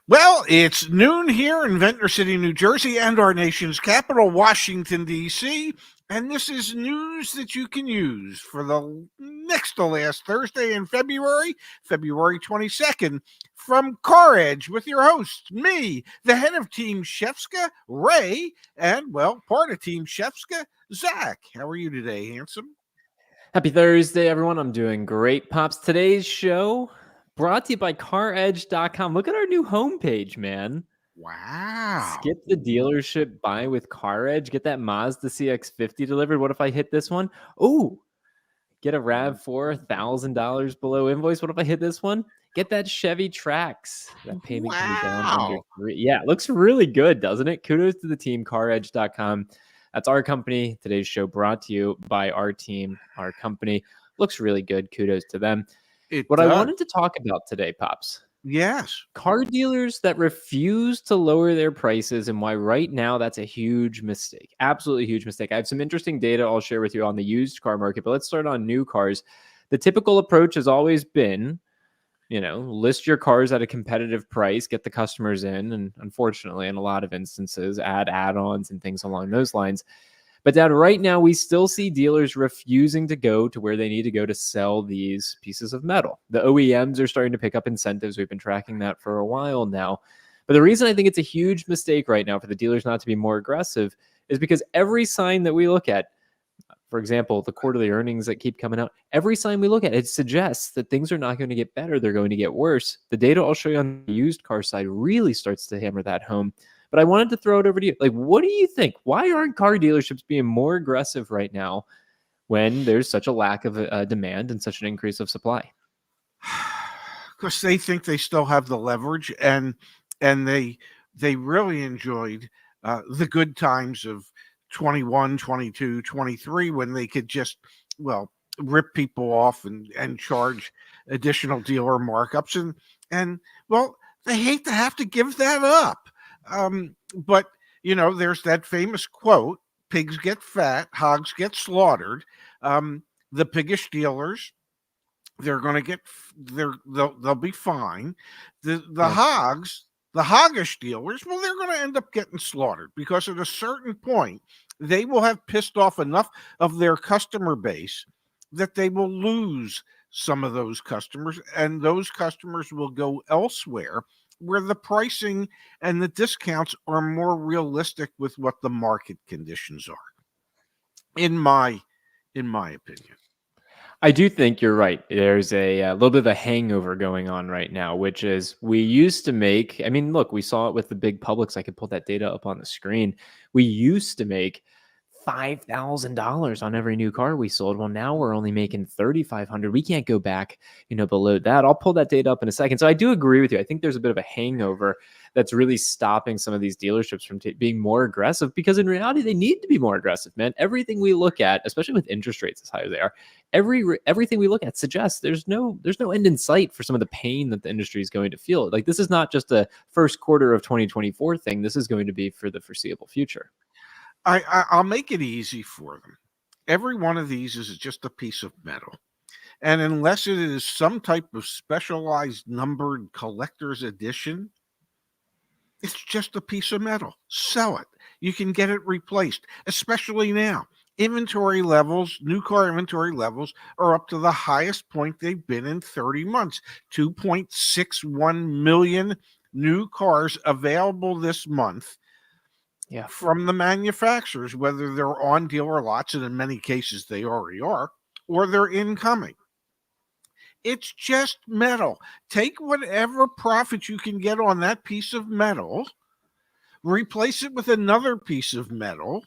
Well, it's noon here in Ventnor City, New Jersey, and our nation's capital, Washington, D.C., and this is news that you can use for the next to last Thursday in February, February 22nd, from CarEdge with your host, me, the head of Team Shefska, Ray, and, well, part of Team Shefska, Zach. How are you today, handsome? Happy Thursday, everyone. I'm doing great, Pops. Today's show brought to you by CarEdge.com. Look at our new homepage, man. Wow. Skip the dealership, buy with CarEdge. Get that Mazda CX-50 delivered. What if I hit this one? Oh, get a RAV4 $1,000 below invoice. What if I hit this one? Get that Chevy Trax. That payment can be down under Wow. 3. Yeah, it looks really good, doesn't it? Kudos to the team, CarEdge.com. That's our company. Today's show brought to you by our team, our company. Looks really good. Kudos to them. It What I does. wanted to talk about today, Pops, Yes. car dealers that refuse to lower their prices and why right now that's a huge mistake. Absolutely huge mistake. I have some interesting data I'll share with you on the used car market, but let's start on new cars. The typical approach has always been, list your cars at a competitive price, get the customers in, and unfortunately, in a lot of instances, add add-ons and things along those lines. But Dad, right now we still see dealers refusing to go to where they need to go to sell these pieces of metal. The OEMs are starting to pick up incentives. We've been tracking that for a while now. But the reason I think it's a huge mistake right now for the dealers not to be more aggressive is because every sign that we look at, for example, the quarterly earnings that keep coming out, every sign we look at, it suggests that things are not going to get better. They're going to get worse. The data I'll show you on the used car side really starts to hammer that home. But I wanted to throw it over to you. Like, what do you think? Why aren't car dealerships being more aggressive right now when there's such a lack of demand and such an increase of supply? Because they think they still have the leverage, and they really enjoyed the good times of 21, 22, 23, when they could just, well, rip people off and charge additional dealer markups, and well, they hate to have to give that up. But there's that famous quote: pigs get fat, hogs get slaughtered. The piggish dealers, they're going to get, they'll be fine. The Yep. hogs, the hoggish dealers, well, they're going to end up getting slaughtered, because at a certain point they will have pissed off enough of their customer base that they will lose some of those customers, and those customers will go elsewhere where the pricing and the discounts are more realistic with what the market conditions are, in my opinion. I do think you're right. There's a little bit of a hangover going on right now, which is we used to make, I mean, look, we saw it with the big publics. I could pull that data up on the screen. We used to make $5,000 on every new car we sold. Well, now we're only making 3,500. We can't go back, below that. I'll pull that data up in a second. So I do agree with you. I think there's a bit of a hangover that's really stopping some of these dealerships from being more aggressive, because in reality, they need to be more aggressive, man. Everything we look at, especially with interest rates as high as they are, everything we look at suggests there's no end in sight for some of the pain that the industry is going to feel. Like, this is not just a first quarter of 2024 thing. This is going to be for the foreseeable future. I'll make it easy for them. Every one of these is just a piece of metal. And unless it is some type of specialized numbered collector's edition, it's just a piece of metal. Sell it. You can get it replaced, especially now. Inventory levels, new car inventory levels, are up to the highest point they've been in 30 months. 2.61 million new cars available this month. Yeah. From the manufacturers, whether they're on dealer lots, and in many cases they already are, or they're incoming. It's just metal. Take whatever profit you can get on that piece of metal, replace it with another piece of metal,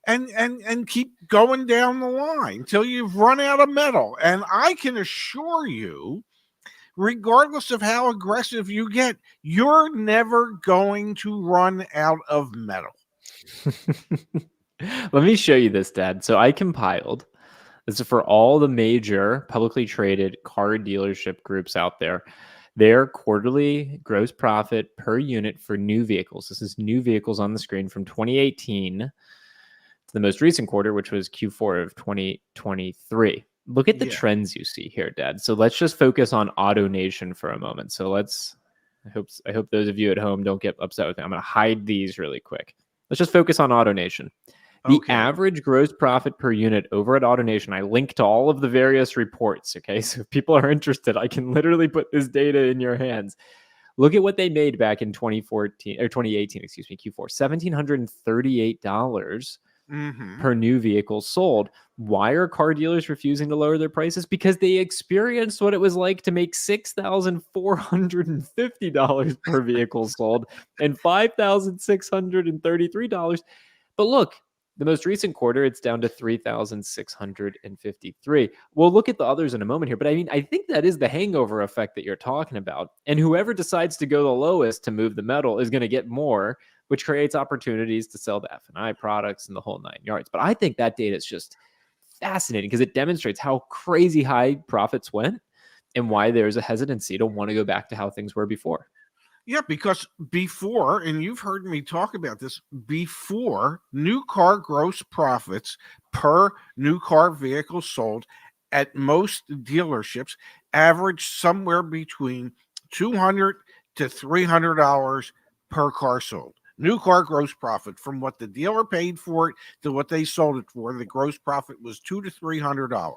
and keep going down the line till you've run out of metal. And I can assure you, regardless of how aggressive you get, you're never going to run out of metal. Let me show you this, Dad. So I compiled, this is for all the major publicly traded car dealership groups out there, their quarterly gross profit per unit for new vehicles. This is new vehicles on the screen from 2018 to the most recent quarter, which was Q4 of 2023. Look at the Yeah. trends you see here, Dad. So let's just focus on AutoNation for a moment. So let's I hope those of you at home don't get upset with me. I'm going to hide these really quick. Let's just focus on AutoNation. The Okay. average gross profit per unit over at AutoNation, I link to all of the various reports. Okay. So if people are interested, I can literally put this data in your hands. Look at what they made back in 2014 or 2018, excuse me, Q4, $1,738 Mm-hmm. per new vehicle sold. Why are car dealers refusing to lower their prices? Because they experienced what it was like to make $6,450 per vehicle sold and $5,633. But look, the most recent quarter, it's down to 3,653. We'll look at the others in a moment here, but I mean, I think that is the hangover effect that you're talking about. And whoever decides to go the lowest to move the metal is going to get more, which creates opportunities to sell the F&I products and the whole 9 yards. But I think that data is just fascinating because it demonstrates how crazy high profits went and why there's a hesitancy to want to go back to how things were before. Yeah, because before, and you've heard me talk about this before, new car gross profits per new car vehicle sold at most dealerships average somewhere between $200 to $300 per car sold. New car gross profit from what the dealer paid for it to what they sold it for. The gross profit was $200 to $300.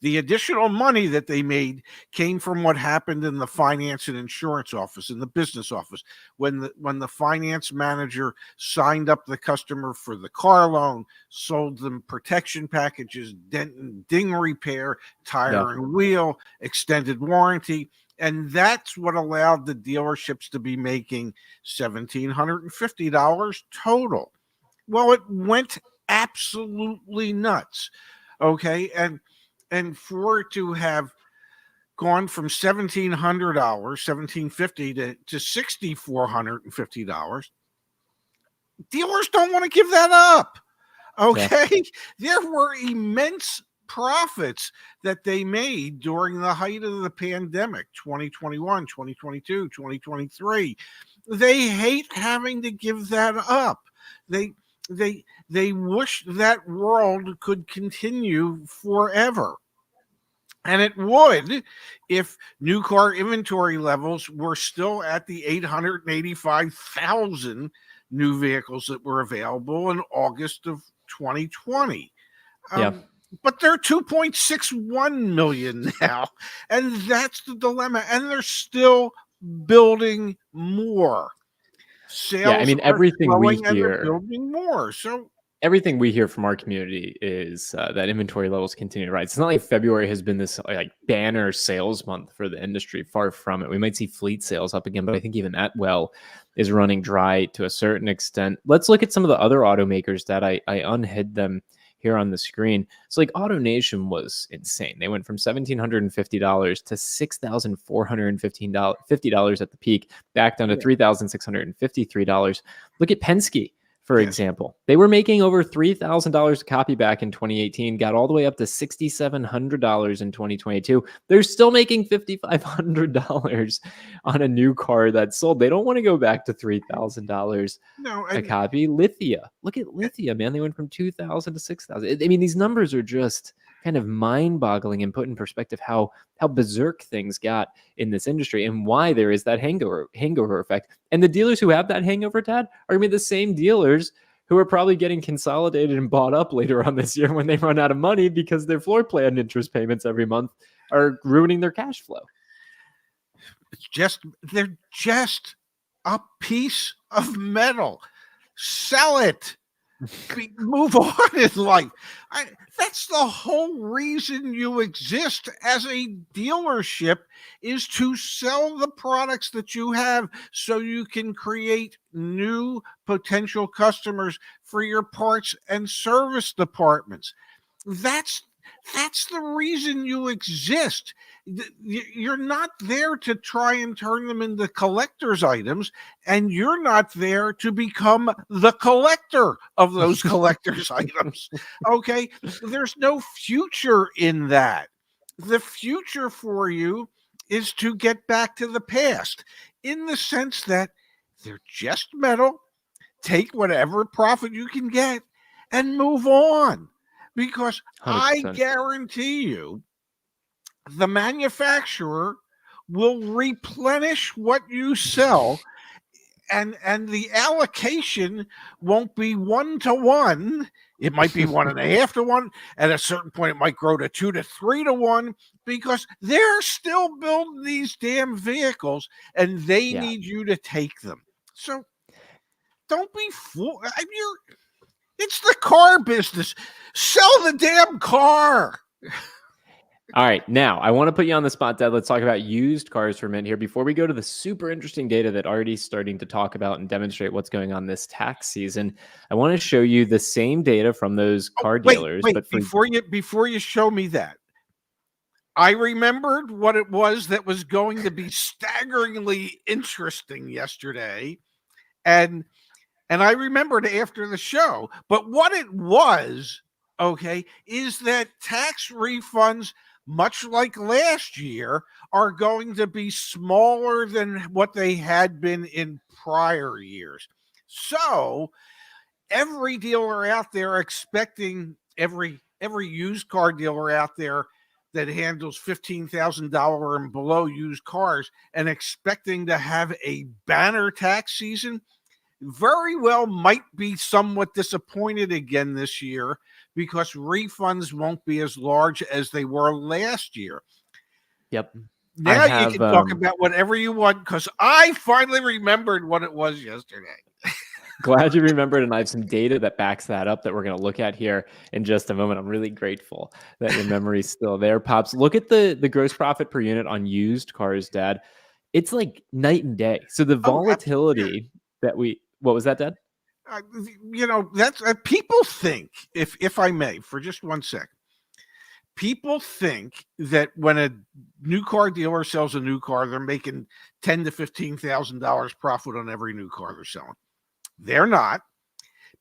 The additional money that they made came from what happened in the finance and insurance office, in the business office, when the finance manager signed up the customer for the car loan, sold them protection packages, dent and ding repair, Yeah. tire and wheel, extended warranty. And that's what allowed the dealerships to be making $1,750 total. Well, it went absolutely nuts. Okay. And for it to have gone from $1,700, $1,750 to $6,450, dealers don't want to give that up. Okay. Yeah. There were immense profits that they made during the height of the pandemic, 2021, 2022, 2023. They hate having to give that up. They they wish that world could continue forever. And it would if new car inventory levels were still at the 885,000 new vehicles that were available in August of 2020. Yeah. But they're 2.61 million now. And that's the dilemma. And they're still building more. Sales Yeah, I mean, are everything we slowing and they're hear building more. So everything we hear from our community is that inventory levels continue to rise. It's not like February has been this like banner sales month for the industry. Far from it. We might see fleet sales up again, but I think even that well is running dry to a certain extent. Let's look at some of the other automakers that I unhid them here on the screen. So like AutoNation was insane. They went from $1,750 to $6,450 at the peak, back down to $3,653. Look at Penske, for example. They were making over $3,000 a copy back in 2018, got all the way up to $6,700 in 2022. They're still making $5,500 on a new car that's sold. They don't want to go back to $3,000 a copy. Lithia, look at Lithia, man. They went from 2,000 to 6,000. I mean, these numbers are just kind of mind-boggling and put in perspective how berserk things got in this industry and why there is that hangover effect. And the dealers who have that hangover, Tad, are going to be the same dealers who are probably getting consolidated and bought up later on this year when they run out of money because their floor plan interest payments every month are ruining their cash flow. They're just a piece of metal. Sell it. Move on in life. That's the whole reason you exist as a dealership, is to sell the products that you have so you can create new potential customers for your parts and service departments. That's the reason you exist. You're not there to try and turn them into collector's items, and you're not there to become the collector of those collector's items. Okay? There's no future in that. The future for you is to get back to the past, in the sense that they're just metal. Take whatever profit you can get and move on. Because 100%. I guarantee you, the manufacturer will replenish what you sell, and the allocation won't be 1-to-1. It might be 1.5-to-1. At a certain point, it might grow to 2 to 3 to 1, because they're still building these damn vehicles and they Yeah. need you to take them. So don't be fool. It's the car business. Sell the damn car. All right, now I want to put you on the spot, Dad. Let's talk about used cars for a minute here before we go to the super interesting data that already starting to talk about and demonstrate what's going on this tax season. I want to show you the same data from those Oh, car wait, dealers, wait. but for Before you show me that, I remembered what it was that was going to be staggeringly interesting yesterday, and I remembered after the show. But what it was, okay, is that tax refunds, much like last year, are going to be smaller than what they had been in prior years. So every dealer out there expecting every used car dealer out there that handles $15,000 and below used cars and expecting to have a banner tax season very well might be somewhat disappointed again this year, because refunds won't be as large as they were last year. yep, I Now you have can talk about whatever you want, because I finally remembered what it was yesterday. glad you remembered, and I have some data that backs that up that we're going to look at here in just a moment. I'm really grateful that your memory's still there, Pops. Look at the gross profit per unit on used cars, Dad. It's like night and day. So the Oh, absolutely. volatility that we what was that, Dad? Uh, that's people think, if I may, for just 1 sec, people think that when a new car dealer sells a new car, they're making $10,000 to $15,000 profit on every new car they're selling. They're not.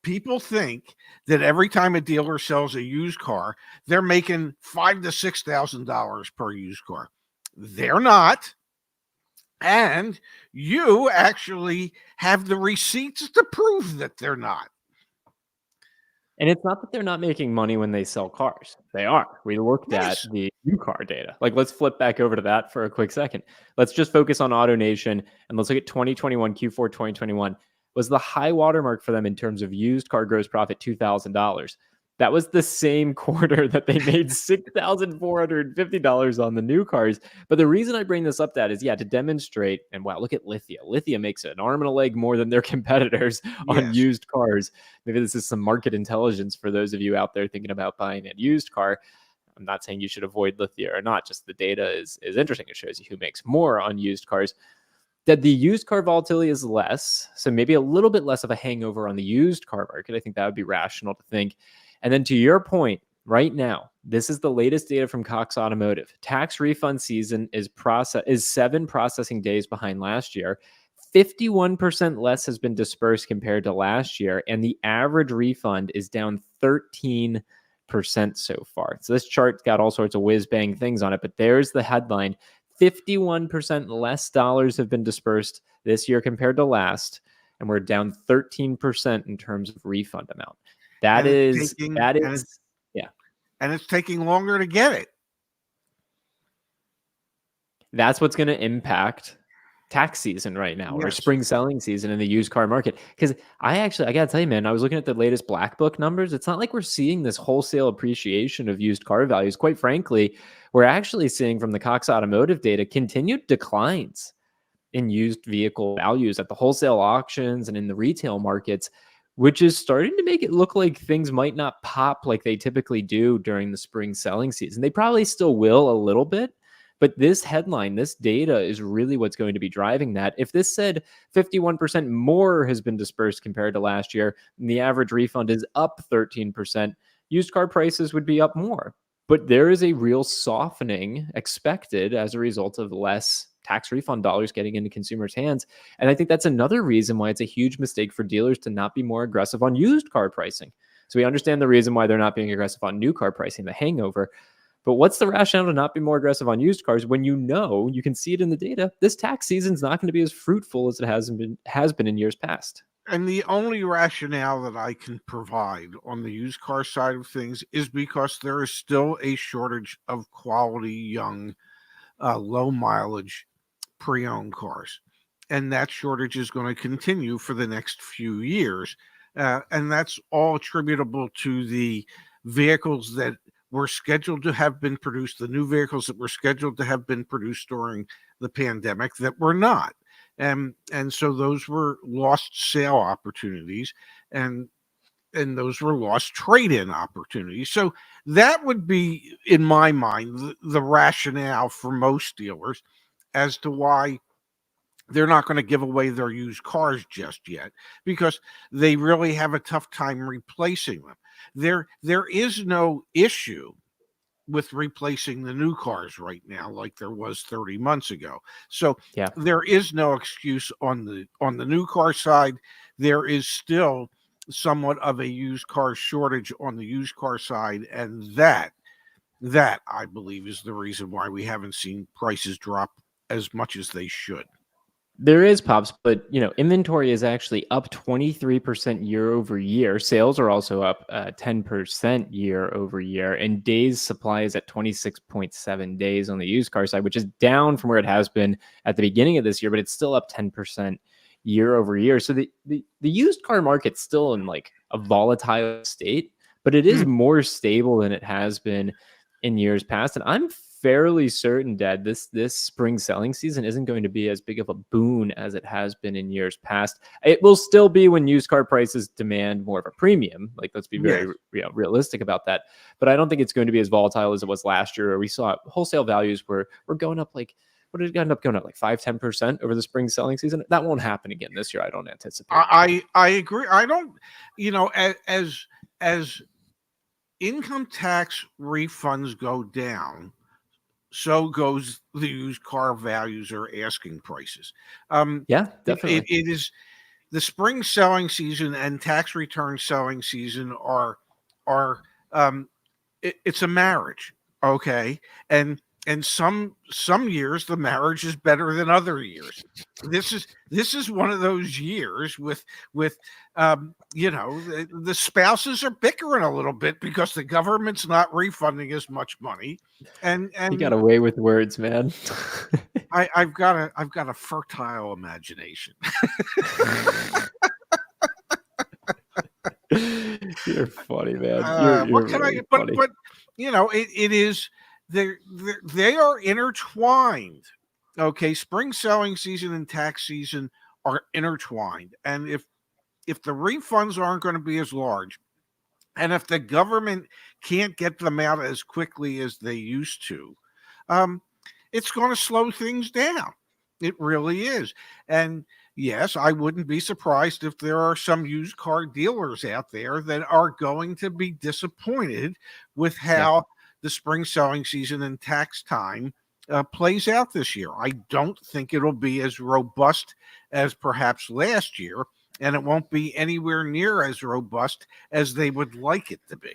People think that every time a dealer sells a used car, they're making $5,000 to $6,000 per used car. They're not. And you actually have the receipts to prove that they're not. And it's not that they're not making money when they sell cars. They are. We looked at Yes. the new car data. Like, let's flip back over to that for a quick second. Let's just focus on AutoNation and let's look at 2021, Q4 2021 was the high watermark for them in terms of used car gross profit, $2,000. That was the same quarter that they made $6,450 on the new cars. But the reason I bring this up, that is, yeah, to demonstrate, and wow, look at Lithia. Lithia makes an arm and a leg more than their competitors on Yes. used cars. Maybe this is some market intelligence for those of you out there thinking about buying a used car. I'm not saying you should avoid Lithia or not, just the data is interesting. It shows you who makes more on used cars. That the used car volatility is less, so maybe a little bit less of a hangover on the used car market. I think that would be rational to think. And then to your point, right now, this is the latest data from Cox Automotive. Tax refund season is 7 processing days behind last year. 51% less has been dispersed compared to last year, and the average refund is down 13% so far. So this chart's got all sorts of whiz bang things on it, but there's the headline. 51% less dollars have been dispersed this year compared to last, and we're down 13% in terms of refund amount. That And is, yeah, it's taking longer to get it. that's what's going to impact tax season right now, or Yes. spring selling season in the used car market. Because I got to tell you, man, I was looking at the latest Black Book numbers. It's not like we're seeing this wholesale appreciation of used car values. Quite frankly, we're actually seeing from the Cox Automotive data continued declines in used vehicle values at the wholesale auctions and in the retail markets, which is starting to make it look like things might not pop like they typically do during the spring selling season. They probably still will a little bit, but this headline, this data is really what's going to be driving that. If this said 51% more has been dispersed compared to last year, and the average refund is up 13%, used car prices would be up more. But there is a real softening expected as a result of less tax refund dollars getting into consumers' hands. And I think that's another reason why it's a huge mistake for dealers to not be more aggressive on used car pricing. So we understand the reason why they're not being aggressive on new car pricing, the hangover. But what's the rationale to not be more aggressive on used cars when you can see it in the data? This tax season is not going to be as fruitful as it has been in years past. And the only rationale that I can provide on the used car side of things is because there is still a shortage of quality, young, low mileage pre-owned cars, and that shortage is going to continue for the next few years, and that's all attributable to the vehicles that were scheduled to have been produced, the new vehicles that were scheduled to have been produced during the pandemic that were not. And so those were lost sale opportunities, and those were lost trade-in opportunities. So that would be, in my mind, the rationale for most dealers as to why they're not going to give away their used cars just yet, because they really have a tough time replacing them. There is no issue with replacing the new cars right now like there was 30 months ago. So Yeah. there is no excuse on the new car side. There is still somewhat of a used car shortage on the used car side, and that I believe is the reason why we haven't seen prices drop as much as they should. There is, Pops, but inventory is actually up 23% year over year. Sales are also up 10% year over year, and days supply is at 26.7 days on the used car side, which is down from where it has been at the beginning of this year, but it's still up 10% year over year. So the used car market's still in like a volatile state, but it is more stable than it has been in years past. And I'm fairly certain, Dad, this spring selling season isn't going to be as big of a boon as it has been in years past. It will still be when used car prices demand more of a premium. Like, let's be very realistic about that. But I don't think it's going to be as volatile as it was last year, where we saw wholesale values were going up like, what did it end up going up, like 5-10% over the spring selling season? That won't happen again this year, I don't anticipate. I agree. I don't, as income tax refunds go down, so goes the used car values or asking prices. Yeah, definitely. It is the spring selling season and tax return selling season are it's a marriage, okay, and some years the marriage is better than other years. This is one of those years with the spouses are bickering a little bit because the government's not refunding as much money, and you got away with words, man. I've got a fertile imagination. You're funny, man. You're really funny. But it is they are intertwined. Okay, spring selling season and tax season are intertwined, and if the refunds aren't going to be as large, and if the government can't get them out as quickly as they used to, it's going to slow things down. It really is. And yes, I wouldn't be surprised if there are some used car dealers out there that are going to be disappointed with how the spring selling season and tax time plays out this year. I don't think it'll be as robust as perhaps last year, and it won't be anywhere near as robust as they would like it to be.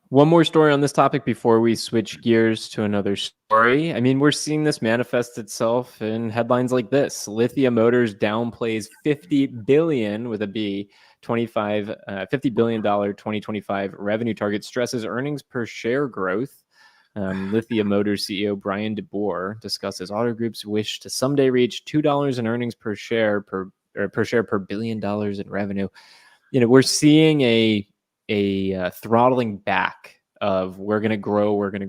One more story on this topic before we switch gears to another story. I mean, we're seeing this manifest itself in headlines like this. Lithia Motors downplays $50 billion with a B, $50 billion 2025 revenue target, stresses earnings per share growth. Lithia Motors CEO Brian DeBoer discusses Auto Group's wish to someday reach $2 in earnings per share per $1 billion in revenue. We're seeing a throttling back of we're going to grow, we're going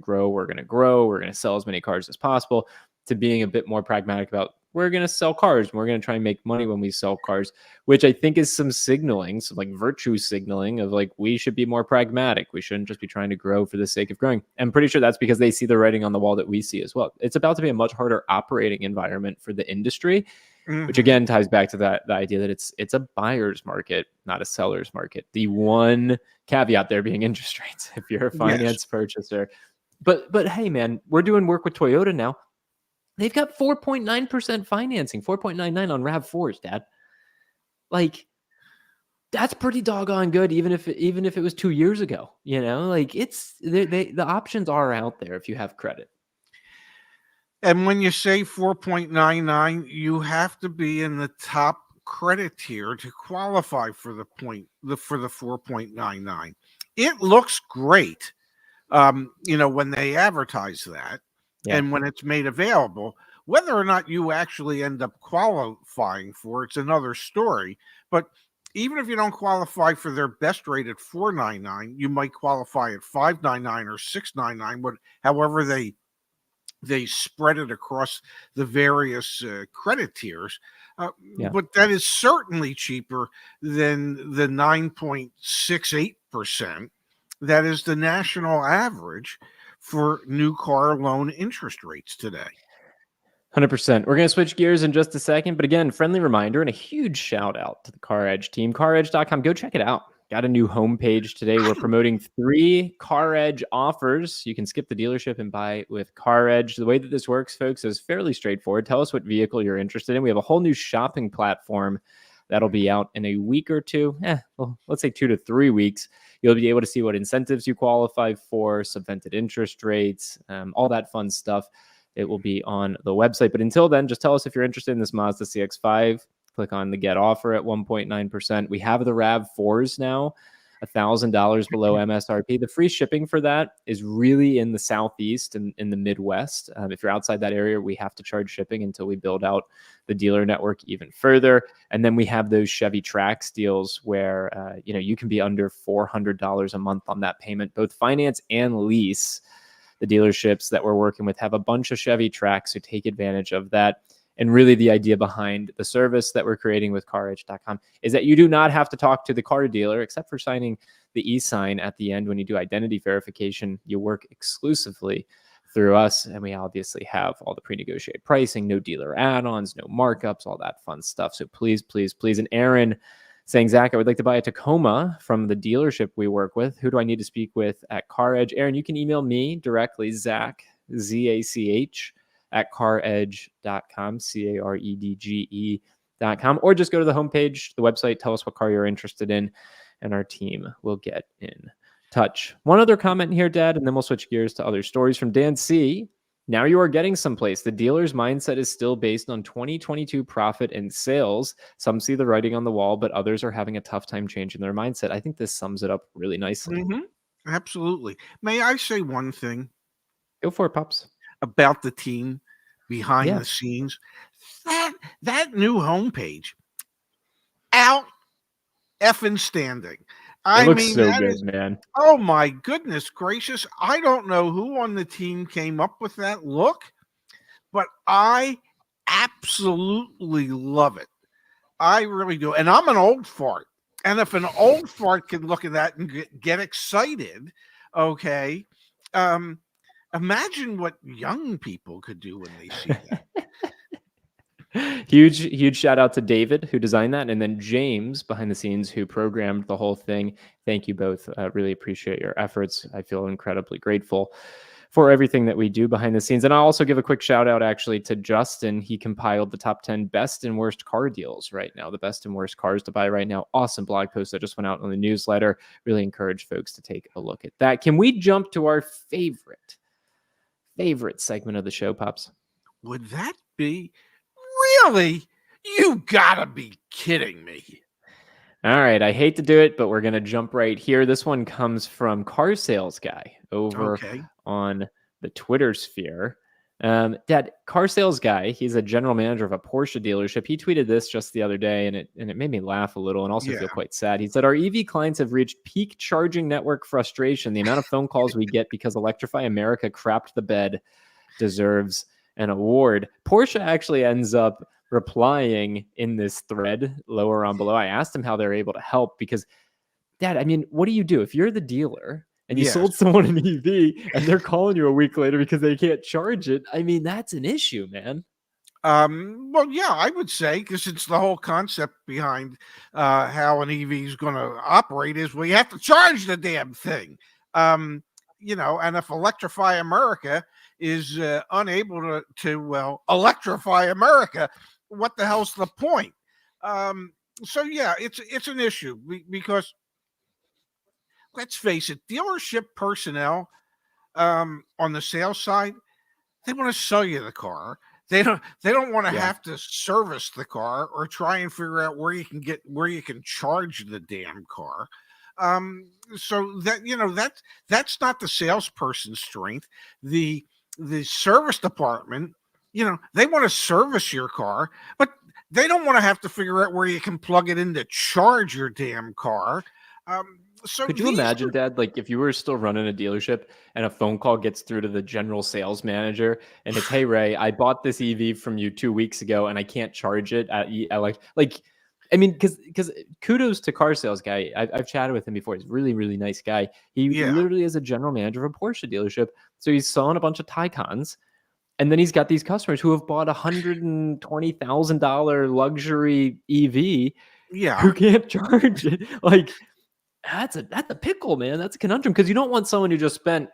to sell as many cars as possible, to being a bit more pragmatic about we're going to sell cars and we're going to try and make money when we sell cars, which I think is some signaling, some like virtue signaling of like, we should be more pragmatic. We shouldn't just be trying to grow for the sake of growing. I'm pretty sure that's because they see the writing on the wall that we see as well. It's about to be a much harder operating environment for the industry. Which again ties back to the idea that it's a buyer's market, not a seller's market. The one caveat there being interest rates if you're a finance purchaser. But hey, man, we're doing work with Toyota now. They've got 4.9% financing, 4.99 on RAV4s, Dad. Like, that's pretty doggone good, even if it was 2 years ago. Like, it's the options are out there if you have credit. And when you say 4.99, you have to be in the top credit tier to qualify for the 4.99. It looks great, when they advertise that and when it's made available. Whether or not you actually end up qualifying for it's another story. But even if you don't qualify for their best rate at 499, you might qualify at 599 or 699, however they spread it across the various credit tiers. Yeah. But that is certainly cheaper than the 9.68% that is the national average for new car loan interest rates today. 100%. We're going to switch gears in just a second. But again, friendly reminder and a huge shout out to the CarEdge team. CarEdge.com. Go check it out. Got a new homepage today. We're promoting 3 CarEdge offers. You can skip the dealership and buy with CarEdge. The way that this works, folks, is fairly straightforward. Tell us what vehicle you're interested in. We have a whole new shopping platform that'll be out in a week or two. Well, let's say 2 to 3 weeks. You'll be able to see what incentives you qualify for, subvented interest rates, all that fun stuff. It will be on the website. But until then, just tell us if you're interested in this Mazda CX-5. Click on the get offer at 1.9%. We have the RAV4s now, $1,000 below MSRP. The free shipping for that is really in the Southeast and in the Midwest. If you're outside that area, we have to charge shipping until we build out the dealer network even further. And then we have those Chevy Trax deals where you can be under $400 a month on that payment, both finance and lease. The dealerships that we're working with have a bunch of Chevy Trax, so take advantage of that. And really the idea behind the service that we're creating with CarEdge.com is that you do not have to talk to the car dealer except for signing the e-sign at the end when you do identity verification. You work exclusively through us, and we obviously have all the pre-negotiated pricing, no dealer add-ons, no markups, all that fun stuff. So please, please, please. And Aaron saying, Zach, I would like to buy a Tacoma from the dealership we work with. Who do I need to speak with at CarEdge? Aaron, you can email me directly, Zach, Z-A-C-H, at CarEdge.com, CAREDGE.com, or just go to the homepage, the website, tell us what car you're interested in, and our team will get in touch. One other comment here, Dad, and then we'll switch gears to other stories from Dan C. Now you are getting someplace. The dealer's mindset is still based on 2022 profit and sales. Some see the writing on the wall, but others are having a tough time changing their mindset. I think this sums it up really nicely. Mm-hmm. Absolutely. May I say one thing? Go for it, Pops. About the team behind Yeah. the scenes? That new homepage, out effing standing. It looks so good, man. Oh my goodness gracious. I don't know who on the team came up with that look, but I absolutely love it. I really do. And I'm an old fart. And if an old fart can look at that and get excited, okay, imagine what young people could do when they see that. Huge shout out to David who designed that, and then James behind the scenes who programmed the whole thing. Thank you both. Really appreciate your efforts. I feel incredibly grateful for everything that we do behind the scenes. And I'll also give a quick shout out actually to Justin. He compiled the top 10 best and worst car deals right now, the best and worst cars to buy right now. Awesome blog post that just went out on the newsletter. Really encourage folks to take a look at that. Can we jump to our favorite segment of the show, Pops? Would that be really? You gotta be kidding me. All right. I hate to do it, but we're going to jump right here. This one comes from Car Sales Guy over on the Twitter sphere. Dad, Car Sales Guy, he's a general manager of a Porsche dealership. He tweeted this just the other day, and it made me laugh a little and also feel quite sad. He said, our EV clients have reached peak charging network frustration. The amount of phone calls we get because Electrify America crapped the bed deserves an award. Porsche actually ends up replying in this thread lower on below. I asked him how they're able to help because, Dad, I mean, what do you do if you're the dealer and you sold someone an EV and they're calling you a week later because they can't charge it? I mean, that's an issue, man. Well, yeah, I would say, because it's the whole concept behind how an EV is going to operate is we have to charge the damn thing. And if Electrify America is unable to electrify America, what the hell's the point? So yeah, it's an issue because let's face it, dealership personnel on the sales side, they want to sell you the car. They don't want to have to service the car or try and figure out where you can charge the damn car. So that that's not the salesperson's strength. The service department they want to service your car, but they don't want to have to figure out where you can plug it in to charge your damn car. So Could you these imagine, Dad, like if you were still running a dealership and a phone call gets through to the general sales manager and it's, "Hey Ray, I bought this EV from you 2 weeks ago and I can't charge it at like." I mean, because kudos to car sales guy. I've chatted with him before. He's a really really nice guy. He yeah, literally is a general manager of a Porsche dealership. So he's selling a bunch of Taycans, and then he's got these customers who have bought $120,000 luxury EV yeah, who can't charge it. Like that's a pickle, man. That's a conundrum because you don't want someone who just spent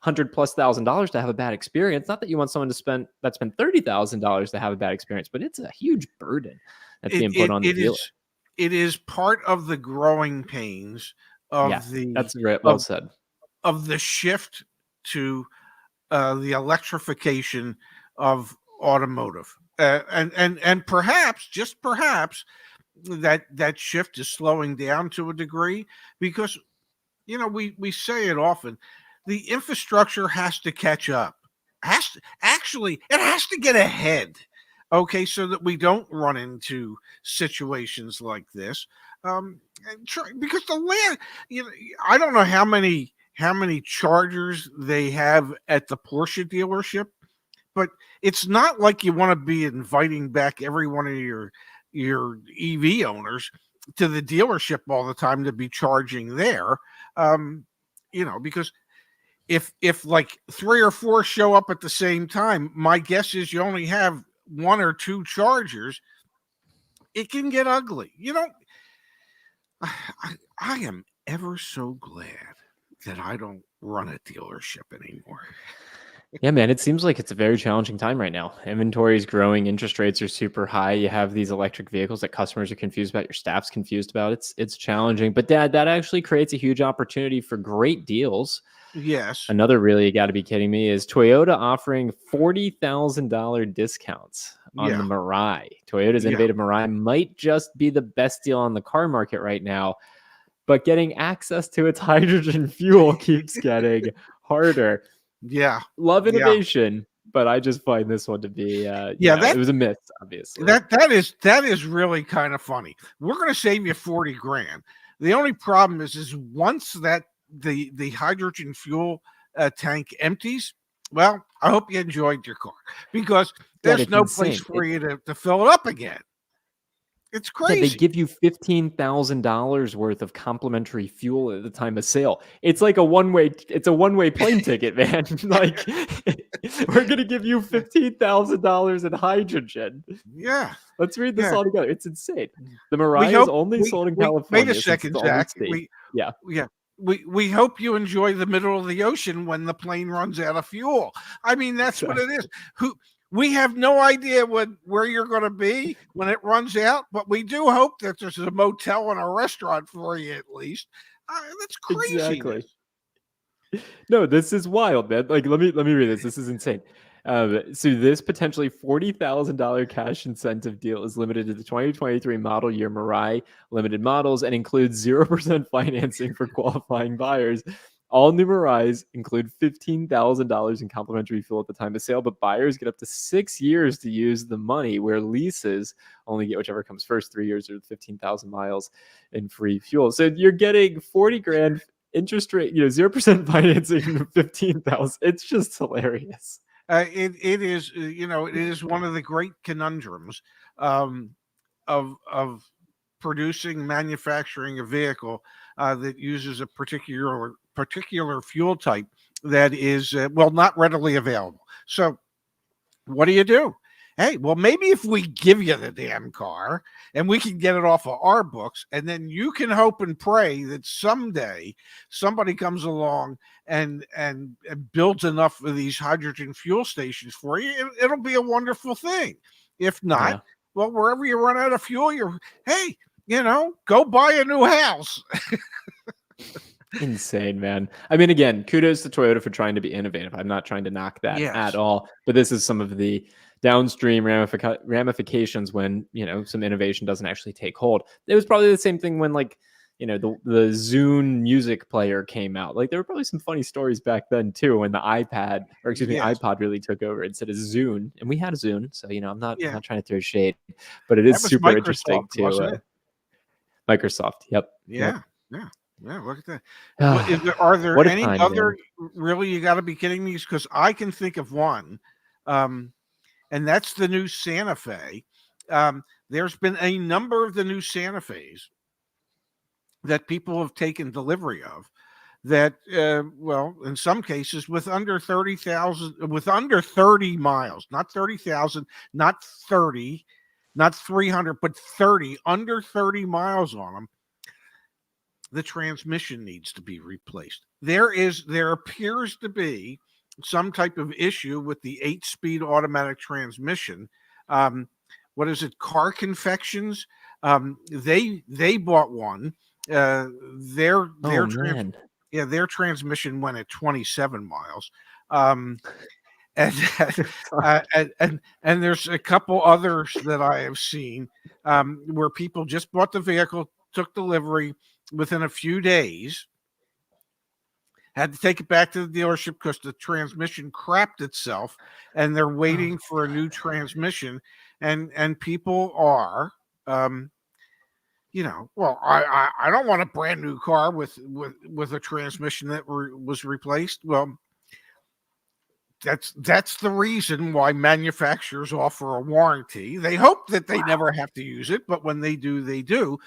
$100,000+ to have a bad experience. Not that you want someone to spend $30,000 to have a bad experience, but it's a huge burden that's it being put it, on the it dealer. is it is part of the growing pains Yeah, of the that's right. Well of said. of the shift to the electrification of automotive, and perhaps, just perhaps, that shift is slowing down to a degree because we say it often. The infrastructure has to catch up. It has to get ahead. Okay, so that we don't run into situations like this. Because the land, I don't know how many chargers they have at the Porsche dealership, but it's not like you want to be inviting back every one of your EV owners to the dealership all the time to be charging there. Because if like three or four show up at the same time, my guess is you only have one or two chargers. It can get ugly. I am ever so glad that I don't run a dealership anymore. Yeah, man, it seems like it's a very challenging time right now. Inventory is growing, interest rates are super high. You have these electric vehicles that customers are confused about, your staff's confused about. It's challenging. But Dad, that actually creates a huge opportunity for great deals. Yes. Another really, you got to be kidding me, is Toyota offering $40,000 discounts on the Yeah. Mirai. Toyota's Yeah. innovative Mirai might just be the best deal on the car market right now, but getting access to its hydrogen fuel keeps getting harder. Yeah. Love Yeah. innovation, but I just find this one to be, Yeah. it was a myth, obviously. That is really kind of funny. We're going to save you 40 grand. The only problem is once that the hydrogen fuel tank empties, well, I hope you enjoyed your car because Dad, there's it's no place insane. for you to fill it up again. It's Yeah, they crazy. give you $15,000 worth of complimentary fuel at the time of sale. It's like it's a one-way plane ticket, man. Like we're gonna give you $15,000 in hydrogen. Yeah. Let's read this Yeah. all together. It's insane. The We Mirai is hope only we sold in we wait a California since it's second, all red Zach. state. Yeah. Yeah. We hope you enjoy the middle of the ocean when the plane runs out of fuel. I mean, that's what it is. Exactly. We have no idea where you're going to be when it runs out, but we do hope that there's a motel and a restaurant for you at least. That's Exactly. craziness. No, this is wild, man. Like, let me read this. This is insane. So this potentially $40,000 cash incentive deal is limited to the 2023 model year Mirai limited models and includes 0% financing for qualifying buyers. All new Mirais include $15,000 in complimentary fuel at the time of sale, but buyers get up to 6 years to use the money, where leases only get whichever comes first, 3 years or 15,000 miles in free fuel. So you're getting 40 grand interest rate, 0% financing, 15,000. It's just hilarious. It is it is one of the great conundrums um, of manufacturing a vehicle that uses a particular fuel type that is not readily available. So what do? Hey, well, maybe if we give you the damn car and we can get it off of our books, and then you can hope and pray that someday somebody comes along and builds enough of these hydrogen fuel stations for you, it'll be a wonderful thing. If not, Yeah. well, wherever you run out of fuel, hey, go buy a new house. Insane, man. I mean, again, kudos to Toyota for trying to be innovative. I'm not trying to knock that at Yes. all, but this is some of the downstream ramifications when, some innovation doesn't actually take hold. It was probably the same thing when, like, the Zune music player came out. Like there were probably some funny stories back then too, when the Yes. iPod really took over instead of Zune. And we had a Zune, so I'm Yeah. not trying to throw shade, but it That is was super interesting Microsoft, to wasn't it? Microsoft. Yep. Yep. Yeah. Yeah. Yeah. Look at that. Are there What a any time, other, man. really, you got to be kidding me? Because I can think of one, um, and that's the new Santa Fe. There's been a number of the new Santa Fe's that people have taken delivery of that, well, in some cases with under 30,000, with under 30 miles, not 30,000, not 30, not 300, but 30, under 30 miles on them, the transmission needs to be replaced. There appears to be some type of issue with the 8-speed automatic transmission. Um, what is it? Car Confections. They bought one. Uh, their Oh their trans man. yeah, their transmission went at 27 miles. Um, and, and there's a couple others that I have seen, where people just bought the vehicle, took delivery within a few days, had to take it back to the dealership because the transmission crapped itself, and they're Oh, waiting for a new transmission, and people are, um, well, I don't want a brand new car with a transmission that was replaced. Well, that's the reason why manufacturers offer a warranty. They hope that they never have to use it, but when they do, they do.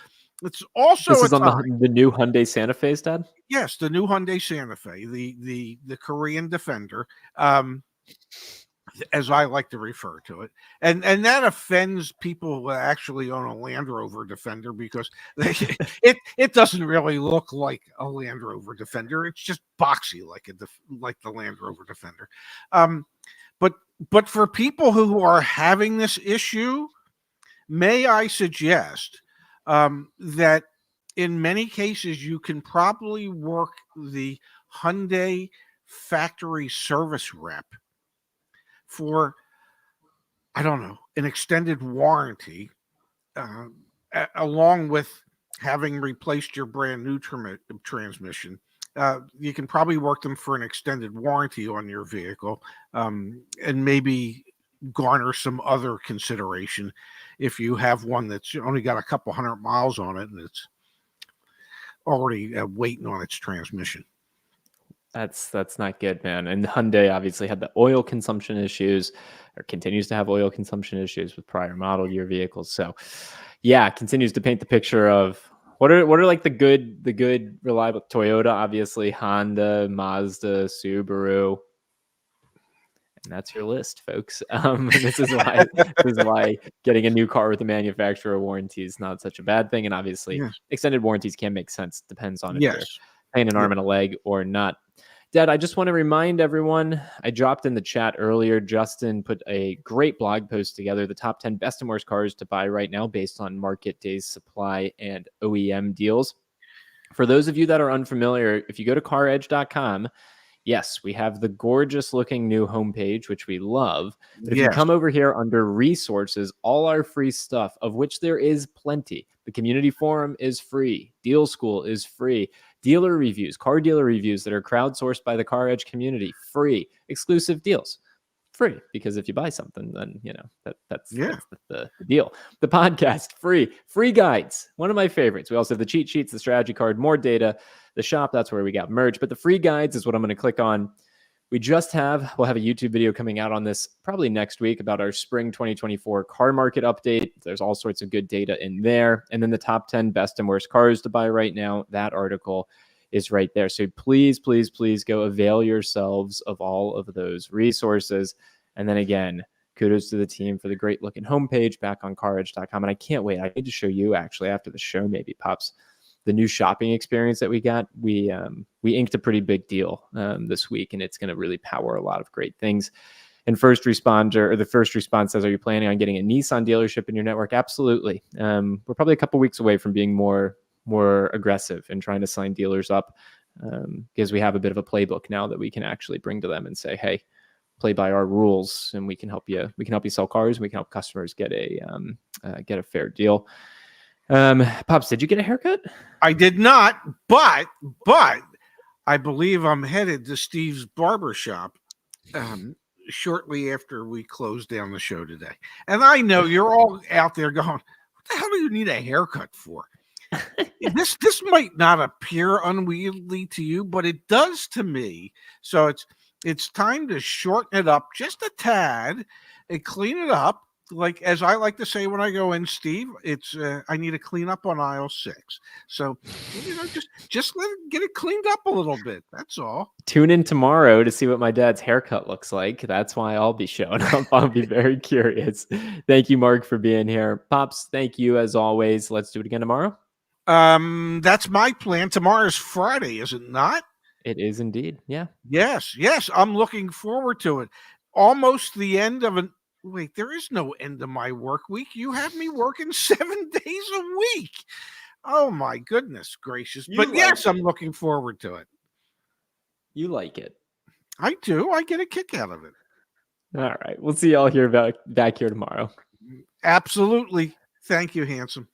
It's also this a is on time. the new Hyundai Santa Fe's, Dad? Yes, the new Hyundai Santa Fe, the Korean Defender, um, as I like to refer to it, and that offends people who actually own a Land Rover Defender, because it doesn't really look like a Land Rover Defender. It's just boxy like the Land Rover Defender. Um, but but for people who are having this issue, may I suggest, that in many cases you can probably work the Hyundai factory service rep for, I don't know, an extended warranty, uh, along with having replaced your brand new transmission. You can probably work them for an extended warranty on your vehicle, and maybe garner some other consideration if you have one that's only got a couple hundred miles on it and it's already waiting on its transmission. That's not good, man. And Hyundai obviously had the oil consumption issues, or continues to have oil consumption issues with prior model year vehicles. So, yeah, continues to paint the picture of what are like the good reliable Toyota, obviously Honda, Mazda, Subaru, and that's your list, folks. And this is why getting a new car with a manufacturer warranty is not such a bad thing. And obviously, Yes. extended warranties can make sense. Depends on if Yes. you're paying an arm and a leg or not. Dad, I just want to remind everyone, I dropped in the chat earlier. Justin put a great blog post together, the top 10 best and worst cars to buy right now based on market days supply and OEM deals. For those of you that are unfamiliar, if you go to caredge.com, yes, we have the gorgeous looking new homepage, which we love. But if you Yes. come over here under resources, all our free stuff, of which there is plenty. The community forum is free. Deal School is free. Dealer reviews, car dealer reviews that are crowdsourced by the CarEdge community, free. Exclusive deals, free, because if you buy something, then that's Yeah. the deal. The podcast, free guides, one of my favorites. We also have the cheat sheets, the strategy card, more data. The shop, that's where we got merch, but the free guides is what I'm going to click on. We'll have a YouTube video coming out on this probably next week about our spring 2024 car market update. There's all sorts of good data in there. And then the top 10 best and worst cars to buy right now, that article is right there. So please, please, please go avail yourselves of all of those resources. And then again, kudos to the team for the great looking homepage back on caredge.com. And I can't wait. I need to show you actually after the show, maybe, Pops, the new shopping experience that we got. We inked a pretty big deal this week, and it's going to really power a lot of great things. And the first response says, are you planning on getting a Nissan dealership in your network? Absolutely. We're probably a couple weeks away from being more aggressive and trying to sign dealers up, because we have a bit of a playbook now that we can actually bring to them and say, hey, play by our rules, and we can help you sell cars, and we can help customers get a fair deal. Pops, did you get a haircut? I did not, but I believe I'm headed to Steve's barber shop shortly after we close down the show today. And I know you're all out there going, "What the hell do you need a haircut for?" This might not appear unwieldy to you, but it does to me. So it's time to shorten it up just a tad and clean it up. Like as I like to say when I go in, Steve, it's I need to clean up on aisle 6. So just get it cleaned up a little bit. That's all. Tune in tomorrow to see what my dad's haircut looks like. That's why I'll be showing up. I'll be very curious. Thank you, Mark, for being here. Pops, thank you as always. Let's do it again tomorrow. That's my plan. Tomorrow's Friday, is it not? It is indeed. Yeah. Yes. I'm looking forward to it. Almost the end of an wait, there is no end of my work week. You have me working 7 days a week. Oh my goodness gracious. But yes, I'm looking forward to it. You like it. I do. I get a kick out of it. All right. We'll see y'all here back here tomorrow. Absolutely. Thank you, handsome.